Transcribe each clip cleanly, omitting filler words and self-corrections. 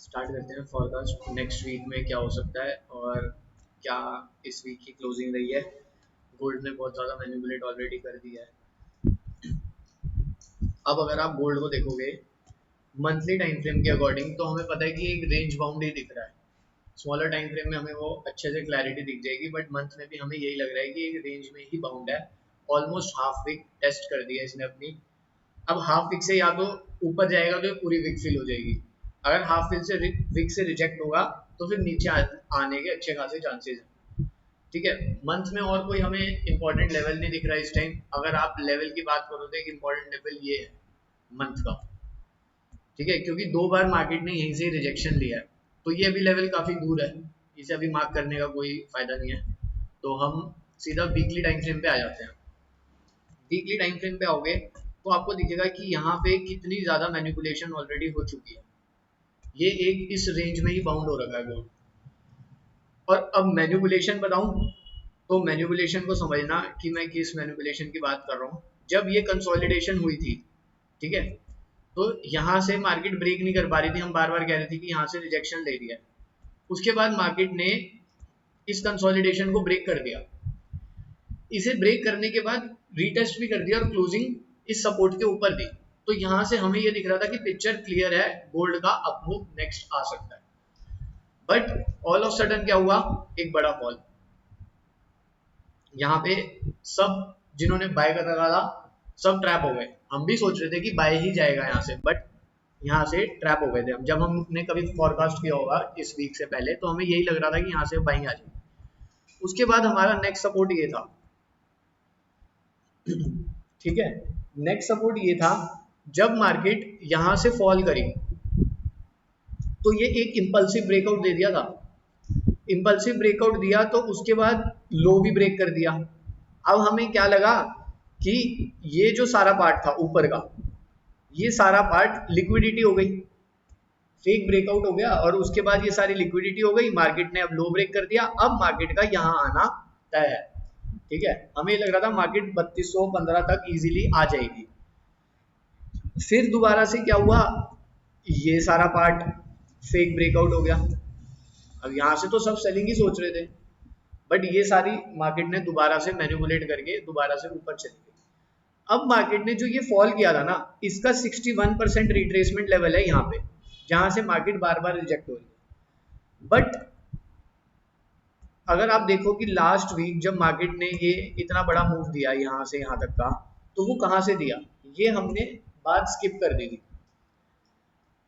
Start करते हैं forecast next week में क्या हो सकता है और क्या इस वीक की क्लोजिंग रही है। गोल्ड ने बहुत ज़्यादा मैनिपुलेट ऑलरेडी कर दिया है। अब अगर आप गोल्ड को देखोगे मंथली टाइम फ्रेम के अकॉर्डिंग तो हमें पता है कि एक रेंज बाउंड ही दिख रहा है। स्मॉलर टाइम फ्रेम में हमें वो अच्छे से क्लैरिटी दिख जाएगी, बट मंथ में भी हमें यही लग रहा है कि एक रेंज में ही बाउंड है। ऑलमोस्ट हाफ वीक टेस्ट कर दिया इसने अपनी। अब हाफ वीक से या तो ऊपर जाएगा तो पूरी वीक फिल हो जाएगी। अगर हाफ वीक से रिजेक्ट होगा तो फिर नीचे आने के अच्छे खासे चांसेस हैं। ठीक है, मंथ में और कोई हमें इंपॉर्टेंट लेवल नहीं दिख रहा है इस टाइम। अगर आप लेवल की बात करो तो एक इंपॉर्टेंट लेवल ये है मंथ का। ठीक है, क्योंकि 2 बार मार्केट ने यहीं से रिजेक्शन लिया है, तो ये अभी लेवल काफी दूर है, इसे अभी मार्क करने का कोई फायदा नहीं है। तो हम सीधा वीकली टाइम फ्रेम पे आ जाते हैं। वीकली टाइम फ्रेम पे आओगे तो आपको दिखेगा कि यहाँ पे कितनी ज्यादा मैनिपुलेशन ऑलरेडी हो चुकी है। ये एक इस रेंज में ही बाउंड हो रखा है गोल्ड। और अब मैनिपुलेशन बताऊं तो मैनिपुलेशन को समझना कि मैं किस मैनिपुलेशन की बात कर रहा हूँ। जब ये कंसोलिडेशन हुई थी, ठीक है, तो यहाँ से मार्केट ब्रेक नहीं कर पा रही थी। हम बार बार कह रहे थे कि यहाँ से रिजेक्शन ले रही है। उसके बाद मार्केट ने इस कंसोलिडेशन को ब्रेक कर दिया। इसे ब्रेक करने के बाद रीटेस्ट भी कर दिया और क्लोजिंग इस सपोर्ट के ऊपर दी। तो यहां से हमें यह दिख रहा था कि पिक्चर क्लियर है, गोल्ड का अपमूव नेक्स्ट आ सकता है। बट ऑल ऑफ सडन क्या हुआ, एक बड़ा फॉल। यहाँ पे सब जिन्होंने बाय कर रखा था सब ट्रैप हो गए। हम भी सोच रहे थे कि बाय ही जाएगा यहाँ से, बट यहाँ से ट्रैप हो गए थे। जब हमने कभी फॉरकास्ट किया होगा इस वीक से पहले तो हमें यही लग रहा था कि यहाँ से बाइंग आ जाएगी। उसके बाद हमारा नेक्स्ट सपोर्ट ये था। ठीक है, नेक्स्ट सपोर्ट ये था जब मार्केट यहां से फॉल करी तो ये एक इंपल्सिव ब्रेकआउट दे दिया था। इंपल्सिव ब्रेकआउट दिया तो उसके बाद लो भी ब्रेक कर दिया। अब हमें क्या लगा कि ये जो सारा पार्ट था ऊपर का, ये सारा पार्ट लिक्विडिटी हो गई, फेक ब्रेकआउट हो गया और उसके बाद ये सारी लिक्विडिटी हो गई। मार्केट ने अब लो ब्रेक कर दिया, अब मार्केट का यहां आना तय है। ठीक है, हमें लग रहा था मार्केट 3215 तक इजीली आ जाएगी। फिर दोबारा से क्या हुआ, ये सारा पार्ट फेक ब्रेकआउट हो गया। अब यहां से तो सब सेलिंग ही सोच रहे थे, बट ये सारी मार्केट ने दोबारा से मैनिपुलेट करके दोबारा से ऊपर चली गई। अब मार्केट ने जो ये फॉल किया था ना, इसका 61% रिट्रेसमेंट लेवल है यहाँ पे, जहां से मार्केट बार बार रिजेक्ट हो रही है। बट अगर आप देखो कि लास्ट वीक जब मार्केट ने ये इतना बड़ा मूव दिया यहाँ से यहाँ तक का, तो वो कहाँ से दिया, ये हमने बात स्किप कर दी थी।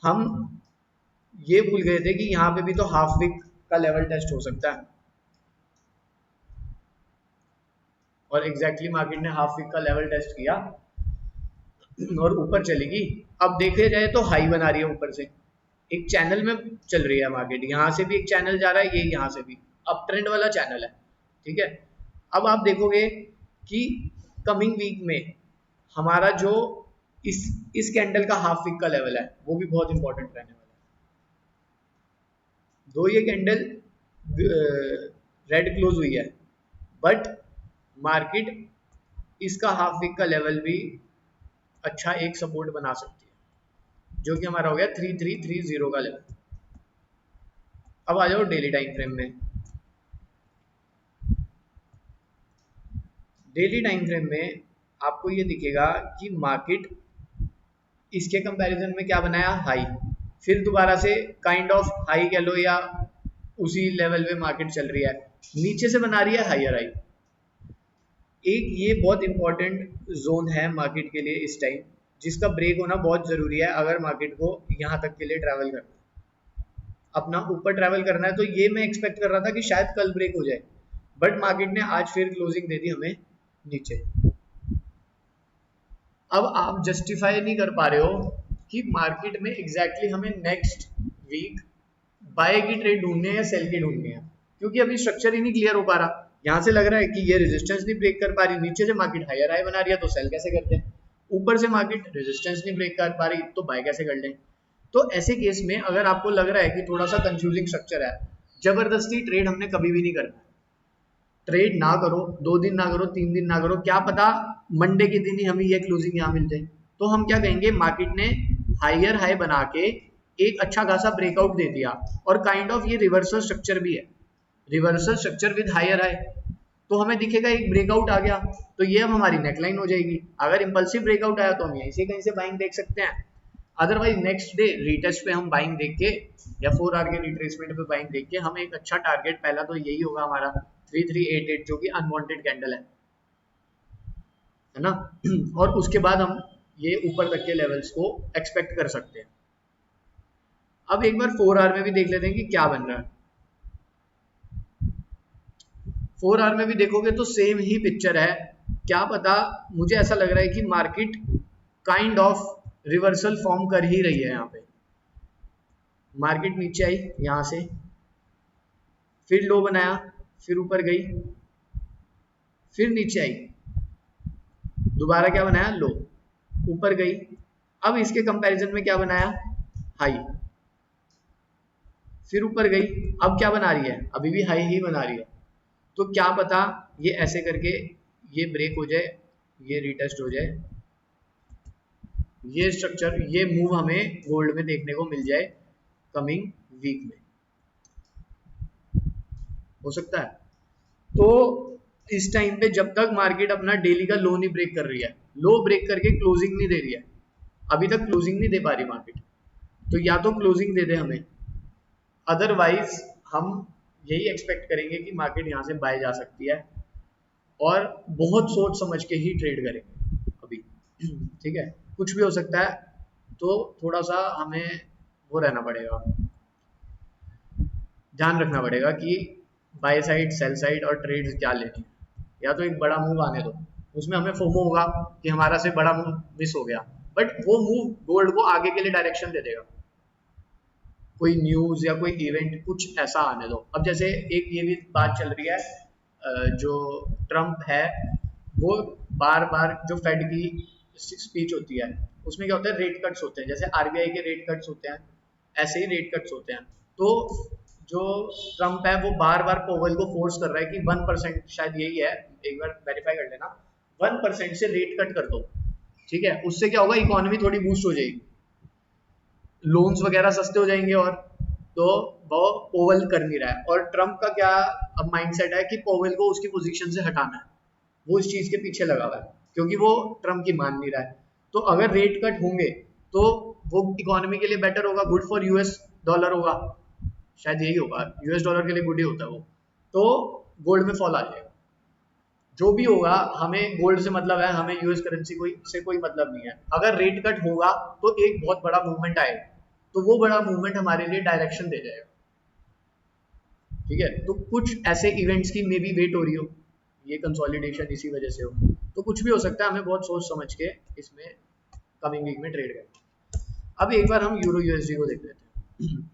हम ये भूल गए थे कि यहाँ पे भी तो हाफ वीक का लेवल टेस्ट हो सकता है। और एग्जैक्टली मार्केट ने हाफ वीक का लेवल टेस्ट किया और ऊपर चलेगी। अब देखे जाए तो हाई बना रही है ऊपर से, एक चैनल में चल रही है मार्केट। यहाँ से भी एक चैनल जा रहा है, ये यहाँ से भी अप ट्रेंड वाला चैनल है। ठीक है, अब आप देखोगे कि कमिंग वीक में हमारा जो इस कैंडल का हाफ वीक का लेवल है वो भी बहुत इंपॉर्टेंट रहने वाला है। दो ये कैंडल रेड क्लोज हुई है, बट मार्केट इसका हाफ वीक का लेवल भी अच्छा एक सपोर्ट बना सकती है, जो कि हमारा हो गया 3330 का लेवल। अब आ जाओ डेली टाइम फ्रेम में। डेली टाइम फ्रेम में आपको ये दिखेगा कि मार्केट इसके कंपैरिजन में क्या बनाया, हाई। फिर दोबारा से काइंड ऑफ हाई कह लो या उसी लेवल पे मार्केट चल रही है, नीचे से बना रही है हायर हाई। एक ये बहुत इंपॉर्टेंट जोन है मार्केट के लिए इस टाइम, जिसका ब्रेक होना बहुत जरूरी है अगर मार्केट को यहाँ तक के लिए ट्रैवल करना है, अपना ऊपर ट्रैवल करना है। तो ये मैं एक्सपेक्ट कर रहा था कि शायद कल ब्रेक हो जाए, बट मार्केट ने आज फिर क्लोजिंग दे दी हमें नीचे। अब आप जस्टिफाई नहीं कर पा रहे हो कि मार्केट में एग्जैक्टली हमें नेक्स्ट वीक बाय की ट्रेड ढूंढनी है या सेल की ढूंढनी है, क्योंकि अभी स्ट्रक्चर ही नहीं क्लियर हो पा रहा। यहाँ से लग रहा है कि ये रेजिस्टेंस नहीं ब्रेक कर पा रही, नीचे से मार्केट हायर हाई बना रही है तो सेल कैसे करते हैं, ऊपर से मार्केट रेजिस्टेंस नहीं ब्रेक कर पा रही तो बाय कैसे कर लें। तो ऐसे केस में अगर आपको लग रहा है कि थोड़ा सा कंफ्यूजिंग स्ट्रक्चर है, जबरदस्ती ट्रेड हमने कभी भी नहीं करना। ट्रेड ना करो, 2 दिन ना करो, 3 दिन ना करो, क्या पता मंडे के दिन ही हमें ये क्लोजिंग यहाँ मिल जाए। तो हम क्या कहेंगे, मार्केट ने हायर हाई बना के एक अच्छा खासा ब्रेकआउट दे दिया और काइंड ऑफ ये रिवर्सल स्ट्रक्चर भी है, reversal structure with higher high, तो हमें दिखेगा एक ब्रेकआउट आ गया, तो ये अब हमारी नेकलाइन हो जाएगी। अगर इंपल्सिव ब्रेकआउट आया तो हम यहीं से कहीं से बाइंग देख सकते हैं, अदरवाइज नेक्स्ट डे रीटेस्ट पे हम बाइंग देख के या 4 आवर के रिट्रेसमेंट पे बाइंग देख के हमें एक अच्छा टारगेट, पहला तो यही होगा हमारा 3388 जो कि अनवांटेड कैंडल है ना और उसके बाद हम ये ऊपर तक के लेवल्स को एक्सपेक्ट कर सकते हैं। अब एक बार 4 आवर में भी देख लेते हैं कि क्या बन रहा है। 4 आवर में भी देखोगे तो सेम ही पिक्चर है, क्या पता, मुझे ऐसा लग रहा है कि market kind of reversal form कर ही रही है। यहाँ पे मार्केट नीचे आई यहाँ से, फिर लो बनाया, फिर ऊपर गई, फिर नीचे आई, दोबारा क्या बनाया, लो, ऊपर गई, अब इसके कंपैरिजन में क्या बनाया, हाई, फिर ऊपर गई, अब क्या बना रही है, अभी भी हाई ही बना रही है। तो क्या पता ये ऐसे करके ये ब्रेक हो जाए, ये रिटेस्ट हो जाए, ये स्ट्रक्चर, ये मूव हमें गोल्ड में देखने को मिल जाए कमिंग वीक में, हो सकता है। तो इस टाइम पे जब तक मार्केट अपना डेली का लो नहीं ब्रेक कर रही है, लो ब्रेक करके क्लोजिंग नहीं दे रही है, अभी तक क्लोजिंग नहीं दे पा रही मार्केट, तो या तो क्लोजिंग दे दे हमें, अदरवाइज हम यही एक्सपेक्ट करेंगे कि मार्केट यहाँ से बाय जा सकती है और बहुत सोच समझ के ही ट्रेड करेंगे अभी, ठीक है, कुछ भी हो सकता है, तो थोड़ा सा हमें वो रहना पड़ेगा, ध्यान रखना पड़ेगा कि बाय साइड, सेल साइड और ट्रेड्स क्या लेनी है। या तो एक बड़ा मूव आने दो, उसमें हमें फोमो होगा कि हमारा से बड़ा मूव मिस हो गया, बट वो मूव गोल्ड को आगे के लिए डायरेक्शन दे देगा, कोई न्यूज या कोई इवेंट कुछ ऐसा आने दो। अब जैसे एक ये भी बात चल रही है, जो ट्रम्प है वो बार बार जो फेड की स्पीच होती है उसमें क्या होता है, रेट कट्स होते हैं, जैसे आरबीआई के रेट कट्स होते हैं ऐसे ही रेट कट्स होते हैं। तो जो ट्रम्प है वो बार बार पोवेल को फोर्स कर रहा है कि 1%, शायद यही है, एक बार वेरीफाई कर लेना, 1% से रेट कट कर दो, ठीक है, उससे क्या होगा, इकोनॉमी थोड़ी बूस्ट हो जाएगी, लोन्स वगैरह सस्ते हो जाएंगे, और तो वो पोवेल कर नहीं रहा है। और ट्रम्प का क्या अब माइंडसेट है कि पोवेल को उसकी पोजीशन से हटाना है, वो इस चीज के पीछे लगा हुआ है क्योंकि वो ट्रम्प की मान नहीं रहा है। तो अगर रेट कट होंगे तो वो इकोनॉमी के लिए बेटर होगा, गुड फॉर यूएस डॉलर होगा, शायद यही होगा, यूएस डॉलर के लिए गुड ही होता है वो, तो गोल्ड में फॉल आ जाएगा। जो भी होगा हमें गोल्ड से मतलब है, हमें यूएस करेंसी से कोई मतलब नहीं है। अगर रेट कट होगा तो एक बहुत बड़ा मूवमेंट आएगा, तो वो बड़ा मूवमेंट हमारे लिए डायरेक्शन दे जाएगा, ठीक है। तो कुछ ऐसे इवेंट्स की मे बी वेट हो रही हो, ये कंसोलिडेशन इसी वजह से हो, तो कुछ भी हो सकता है, हमें बहुत सोच समझ के इसमें कमिंग वीक में ट्रेड करें। अब एक बार हम यूरो यूएसडी को देख लेते हैं।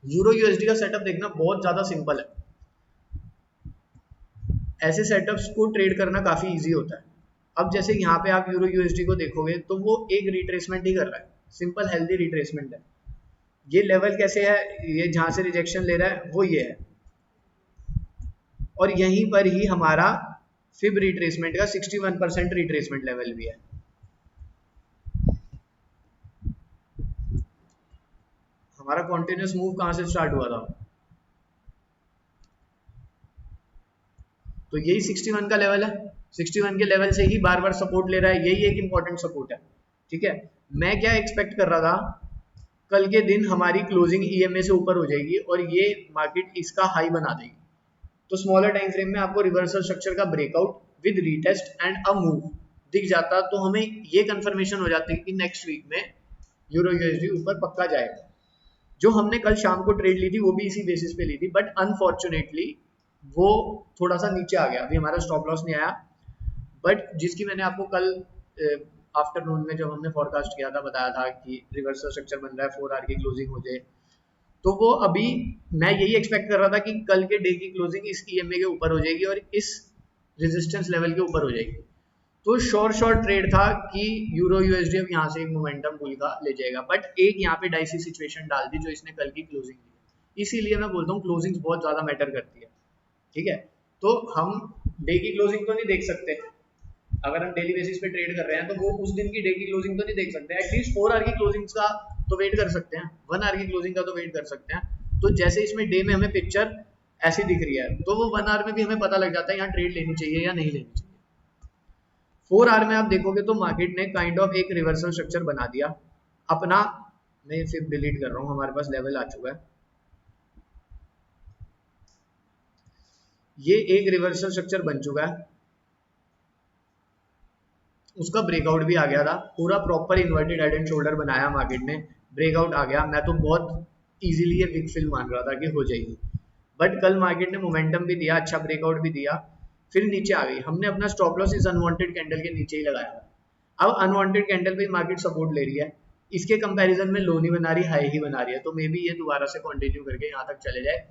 यूरो यूएसडी का सेटअप देखना बहुत ज्यादा सिंपल है, ऐसे सेटअप्स को ट्रेड करना काफी इजी होता है। अब जैसे यहाँ पे आप यूरो यूएसडी को देखोगे तो वो एक रिट्रेसमेंट ही कर रहा है, सिंपल हेल्दी रिट्रेसमेंट है। ये लेवल कैसे है, ये जहां से रिजेक्शन ले रहा है वो ये है, और यहीं पर ही हमारा फिब रिट्रेसमेंट का 61% रिट्रेसमेंट लेवल भी है। हमारा कॉन्टिन्यूस मूव कहां से स्टार्ट हुआ था, तो यही 61 का लेवल है, 61 के लेवल से ही बार बार सपोर्ट ले रहा है, यही एक इंपॉर्टेंट सपोर्ट है, ठीक है। मैं क्या एक्सपेक्ट कर रहा था, कल के दिन हमारी क्लोजिंग ईएमए से ऊपर हो जाएगी और ये मार्केट इसका हाई बना देगी, तो स्मॉलर टाइम फ्रेम में आपको रिवर्सल स्ट्रक्चर का breakout with retest and a move दिख जाता, तो हमें ये कंफर्मेशन हो जाती है कि नेक्स्ट वीक में यूरो यूएसडी ऊपर पक्का जाएगा। जो हमने कल शाम को ट्रेड ली थी वो भी इसी बेसिस पे ली थी, बट अनफॉर्चुनेटली वो थोड़ा सा नीचे आ गया, अभी हमारा स्टॉप लॉस नहीं आया, बट जिसकी मैंने आपको कल आफ्टरनून में जब हमने फॉरकास्ट किया था बताया था कि रिवर्सल स्ट्रक्चर बन रहा है, 4 आवर की क्लोजिंग हो जाए, तो वो अभी मैं यही एक्सपेक्ट कर रहा था कि कल के डे की क्लोजिंग इस ईएमए के ऊपर हो जाएगी और इस रेजिस्टेंस लेवल के ऊपर हो जाएगी, तो शॉर्ट ट्रेड था कि यूरो यूएसडी अब यहाँ से एक मोमेंटम बुल का ले जाएगा, बट एक यहाँ पे डाइसी सिचुएशन डाल दी जो इसने कल की क्लोजिंग दी, इसीलिए मैं बोलता हूँ क्लोजिंग बहुत ज्यादा मैटर करती है, ठीक है। तो हम डे की क्लोजिंग तो नहीं देख सकते, अगर हम डेली बेसिस पे ट्रेड कर रहे हैं तो वो उस दिन की डे की क्लोजिंग तो नहीं देख सकते, एटलीस्ट 4 आवर की क्लोजिंग का तो वेट कर सकते हैं, 1 आवर की क्लोजिंग का तो वेट कर सकते हैं। तो जैसे इसमें डे में हमें पिक्चर ऐसी दिख रही है तो वो 1 आवर में भी हमें पता लग जाता है यहाँ ट्रेड लेनी चाहिए या नहीं लेनी चाहिए। 4 आवर में आप देखोगे तो मार्केट ने काइंड ऑफ एक रिवर्सल स्ट्रक्चर बना दिया अपना। मैं सिर्फ डिलीट कर रहा हूँ, हमारे पास लेवल आ चुका है। ये एक रिवर्सल स्ट्रक्चर बन चुका है, उसका ब्रेकआउट भी आ गया था, पूरा proper inverted head and shoulder बनाया मार्केट ने, ब्रेकआउट आ गया। मैं तो बहुत इजीली ये बिग फिल मान रहा था कि हो जाएगी, बट कल मार्केट ने मोमेंटम भी दिया, अच्छा ब्रेकआउट भी दिया, फिर नीचे आ गई। हमने अपना स्टॉप लॉस इस अनवांटेड कैंडल के नीचे ही लगाया था। अब अनवांटेड कैंडल पे मार्केट सपोर्ट ले रही है, इसके कंपैरिजन में लो नहीं बना रही, हाई ही बना रही है, तो मे बी ये दोबारा से कंटिन्यू करके यहाँ तक चले जाए।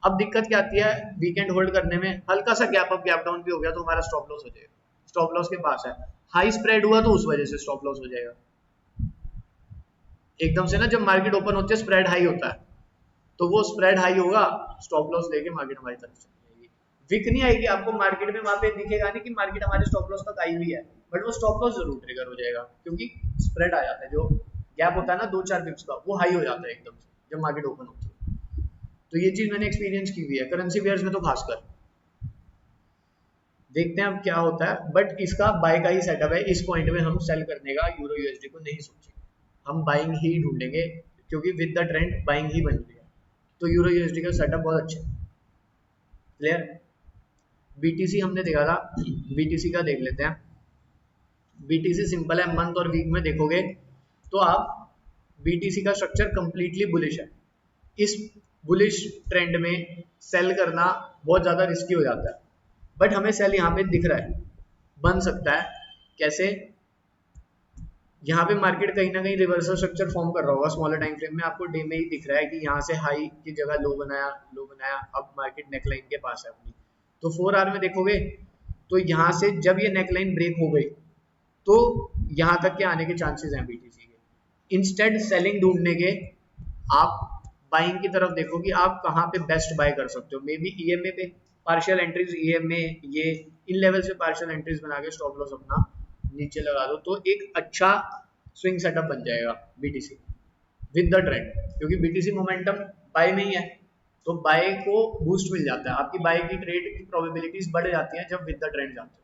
अब दिक्कत क्या आती है, वीकेंड होल्ड करने में हल्का सा गैप अप गैप डाउन भी हो गया तो हमारा स्टॉप लॉस हो जाएगा, स्टॉप लॉस के पास है, हाई स्प्रेड हुआ तो उस वजह से स्टॉप लॉस हो जाएगा। एकदम से ना जब मार्केट ओपन होती है स्प्रेड हाई होता है, तो वो स्प्रेड हाई होगा, स्टॉप लॉस लेके मार्केट हमारी तरफ चली जाएगी। विक नहीं आएगी आपको मार्केट में, वहां पे दिखेगा नहीं कि मार्केट हमारे स्टॉप लॉस तक आई हुई है, बट वो स्टॉप लॉस जरूर ट्रिगर हो जाएगा, क्योंकि स्प्रेड आ जाता है, जो गैप होता है ना 2-4 पिप्स का, वो हाई हो जाता है एकदम से जब मार्केट ओपन होती है। तो ये चीज मैंने एक्सपीरियंस की हुई है करेंसी पेयर्स में तो खासकर। देखते हैं अब क्या होता है, बट इसका बाय का ही सेटअप है, इस पॉइंट में हम सेल करने का यूरो यूएसडी को नहीं सोचेंगे, हम बाइंग ही ढूंढेंगे, क्योंकि विद द ट्रेंड बाइंग ही बन रही है। तो यूरो यूएसडी का सेटअप बहुत अच्छा है। क्लियर। बीटीसी हमने देखा था, बीटीसी का देख लेते हैं। बीटीसी सिंपल है, मंथ और वीक में देखोगे तो आप बीटीसी का स्ट्रक्चर कंप्लीटली बुलिश है। इस बुलिश ट्रेंड में सेल करना बहुत ज्यादा रिस्की हो जाता है, बट हमें सेल यहाँ पे दिख रहा है, बन सकता है। कैसे, यहाँ पे मार्केट कहीं ना कहीं रिवर्सल स्ट्रक्चर फॉर्म कर रहा होगा स्मॉलर टाइम फ्रेम में, आपको डे में ही दिख रहा है कि यहाँ से हाई की जगह लो बनाया, लो बनाया, अब मार्केट नेकलाइन के पास है अपनी। तो 4 आवर में देखोगे तो यहाँ से जब ये नेकलाइन ब्रेक हो गई तो यहाँ तक के आने के चांसेस हैं बीटीसी के। इंस्टेड सेलिंग ढूंढने के आप बाइंग की तरफ देखो कि आप कहाँ पे बेस्ट बाय कर सकते हो। मे बी ईएमए पे पार्शियल एंट्रीज, ईएमए ये इन लेवल से पार्शियल एंट्रीज बना के स्टॉप लॉस अपना नीचे लगा दो, तो एक अच्छा स्विंग सेटअप बन जाएगा बीटीसी विद द ट्रेंड, क्योंकि बीटीसी मोमेंटम बाय में ही है, तो बाय को बूस्ट मिल जाता है, आपकी बाय की ट्रेड की प्रोबेबिलिटीज बढ़ जाती हैं जब विद द ट्रेंड जाते हो।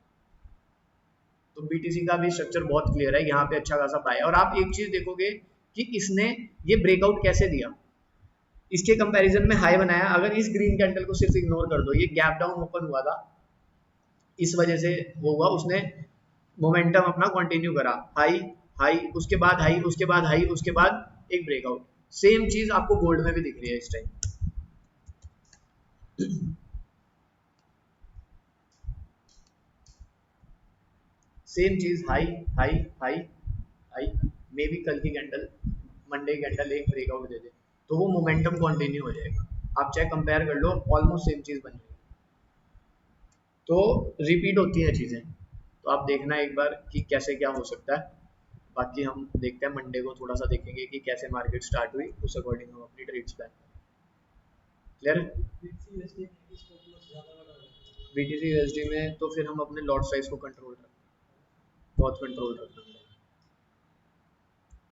तो बीटीसी का भी स्ट्रक्चर बहुत क्लियर है, यहाँ पे अच्छा खासा बाय। और आप एक चीज देखोगे कि इसने ये ब्रेकआउट कैसे दिया, इसके कंपैरिजन में हाई बनाया। अगर इस ग्रीन कैंडल को सिर्फ इग्नोर कर दो, ये गैप डाउन ओपन हुआ था, इस वजह से वो हुआ, उसने मोमेंटम अपना कंटिन्यू करा, हाई हाई उसके बाद हाई उसके बाद हाई उसके बाद एक ब्रेकआउट। सेम चीज आपको गोल्ड में भी दिख रही है इस टाइम। सेम चीज, high high high high, may be कल की कैंडल, मंडे कैंडल एक ब्रेकआउट दे दे तो वो मोमेंटम कंटिन्यू हो जाएगा। आप चाहे कंपेयर कर लो, ऑलमोस्ट सेम चीज बन जाएगी। तो रिपीट होती हैं चीजें, तो आप देखना एक बार कि कैसे क्या हो सकता है। बाकी हम देखते हैं मंडे को, थोड़ा सा देखेंगे कि कैसे मार्केट स्टार्ट हुई, उस अकॉर्डिंग हम अपनी ट्रेड्स प्लान करें। क्लियर। बीटीसी यूएसडी में तो फिर हम अपने लॉट साइज को कंट्रोल रखें, बहुत कंट्रोल रखना है।